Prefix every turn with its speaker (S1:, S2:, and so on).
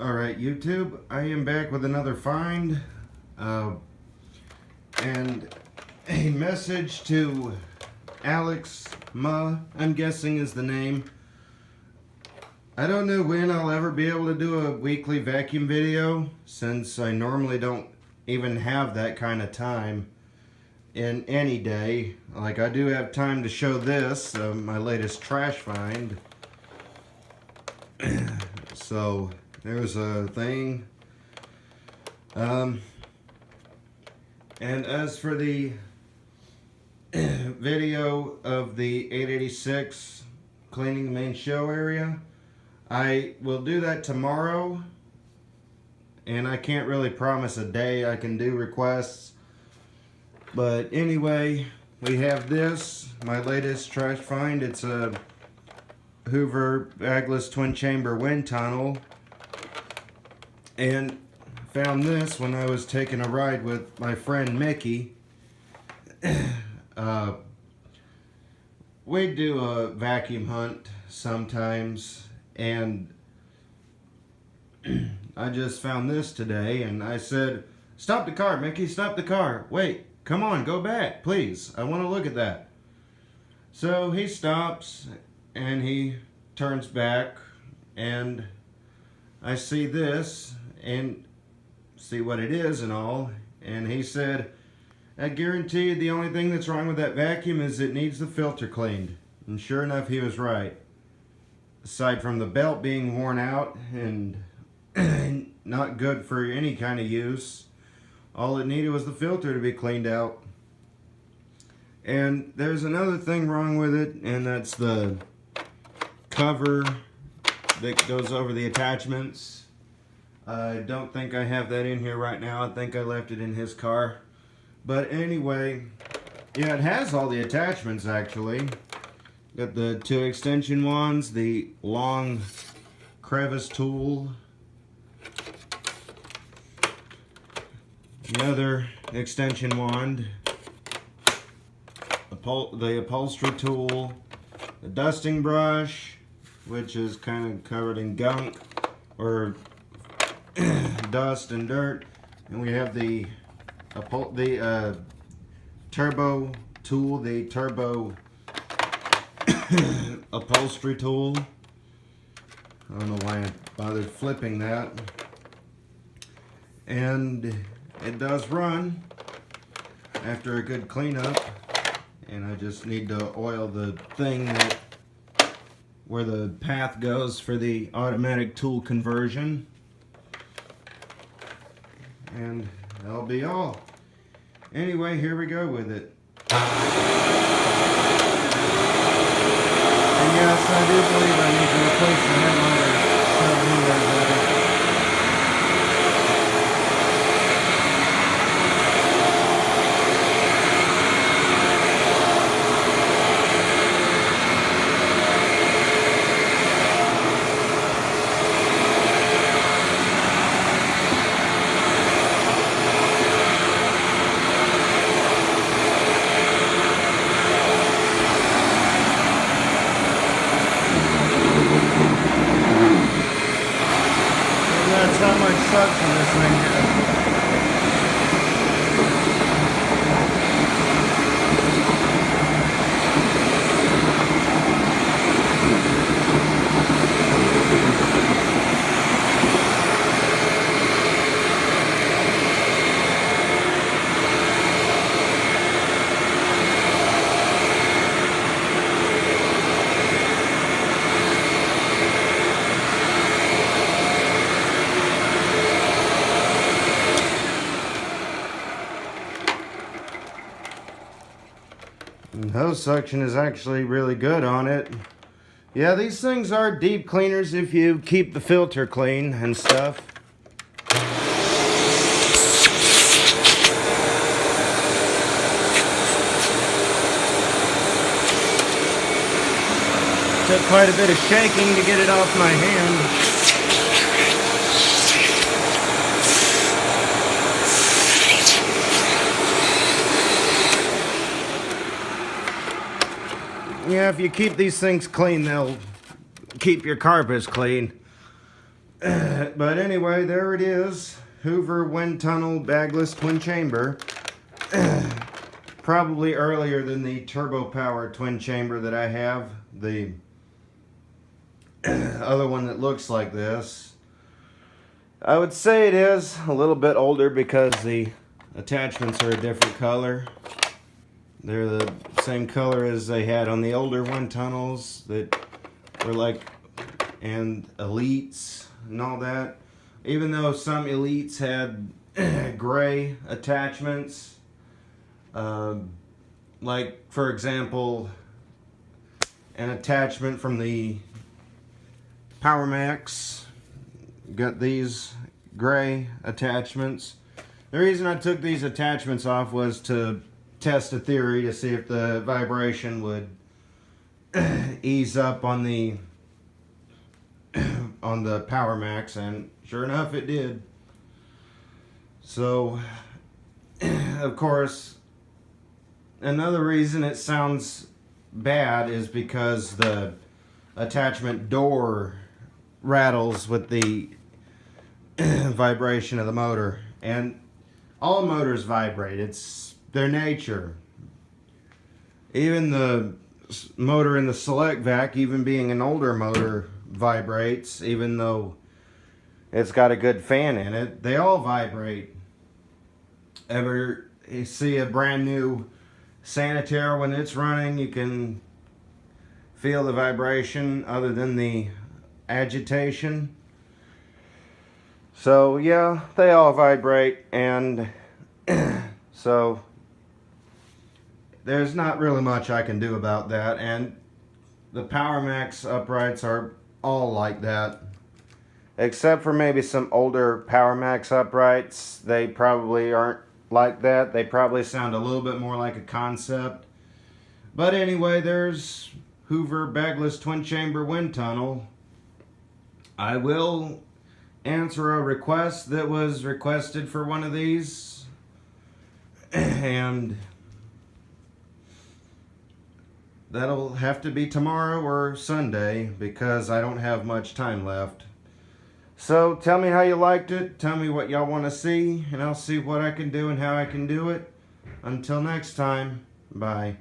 S1: Alright, YouTube, I am back with another find and a message to Alex Ma, I'm guessing is the name. I don't know when I'll ever be able to do a weekly vacuum video, since I normally don't even have that kind of time in any day. Like, I do have time to show this, my latest trash find. So there's a thing. And as for the video of the 886 cleaning the main show area, I will do that tomorrow, and I can't really promise a day I can do requests. But anyway, we have this, my latest trash find. It's a Hoover bagless twin chamber wind tunnel, and found this when I was taking a ride with my friend Mickey. We do a vacuum hunt sometimes, and I just found this today, and I said, "Stop the car, Mickey, stop the car. Wait, come on, go back, please. I want to look at that." So he stops, and he turns back, and I see this, and see what it is and all, and he said, "I guarantee you the only thing that's wrong with that vacuum is it needs the filter cleaned." And sure enough, he was right. Aside from the belt being worn out and not good for any kind of use, all it needed was the filter to be cleaned out. And there's another thing wrong with it, and that's the cover that goes over the attachments. I don't think I have that in here right now. I think I left it in his car. But anyway, yeah, it has all the attachments actually. Got the two extension wands, the long crevice tool, the other extension wand, the upholstery tool, the dusting brush, which is kind of covered in gunk or dust and dirt, and we have the turbo tool, the turbo upholstery tool. I don't know why I bothered flipping that. And it does run after a good cleanup, and I just need to oil the thing where the path goes for the automatic tool conversion, and that'll be all. Anyway, here we go with it. And yes, I do believe I need to replace the headliner. That's how much suction this thing has. Hose suction is actually really good on it. Yeah, these things are deep cleaners if you keep the filter clean and stuff. Took quite a bit of shaking to get it off my hand. Yeah, if you keep these things clean, they'll keep your carpets clean. But anyway, there it is. Hoover wind tunnel bagless twin chamber. Probably earlier than the turbo powered twin chamber that I have. The other one that looks like this. I would say it is a little bit older because the attachments are a different color. They're the same color as they had on the older wind tunnels that were like, and elites and all that. Even though some elites had gray attachments, like for example, an attachment from the Power Max got these gray attachments. The reason I took these attachments off was to test a theory to see if the vibration would ease up on the Power Max, and sure enough it did. So of course another reason it sounds bad is because the attachment door rattles with the vibration of the motor, and all motors vibrate. It's their nature. Even the motor in the select vac, even being an older motor, vibrates, even though it's got a good fan in it. They all vibrate. Ever you see a brand new Sanitaire when it's running, you can feel the vibration other than the agitation. So yeah, they all vibrate, and so there's not really much I can do about that. And the Power Max uprights are all like that, except for maybe some older Power Max uprights. They probably aren't like that. They probably sound a little bit more like a concept. But anyway, there's Hoover bagless twin chamber wind tunnel. I will answer a request that was requested for one of these, and that'll have to be tomorrow or Sunday because I don't have much time left. So tell me how you liked it. Tell me what y'all want to see, and I'll see what I can do and how I can do it. Until next time, bye.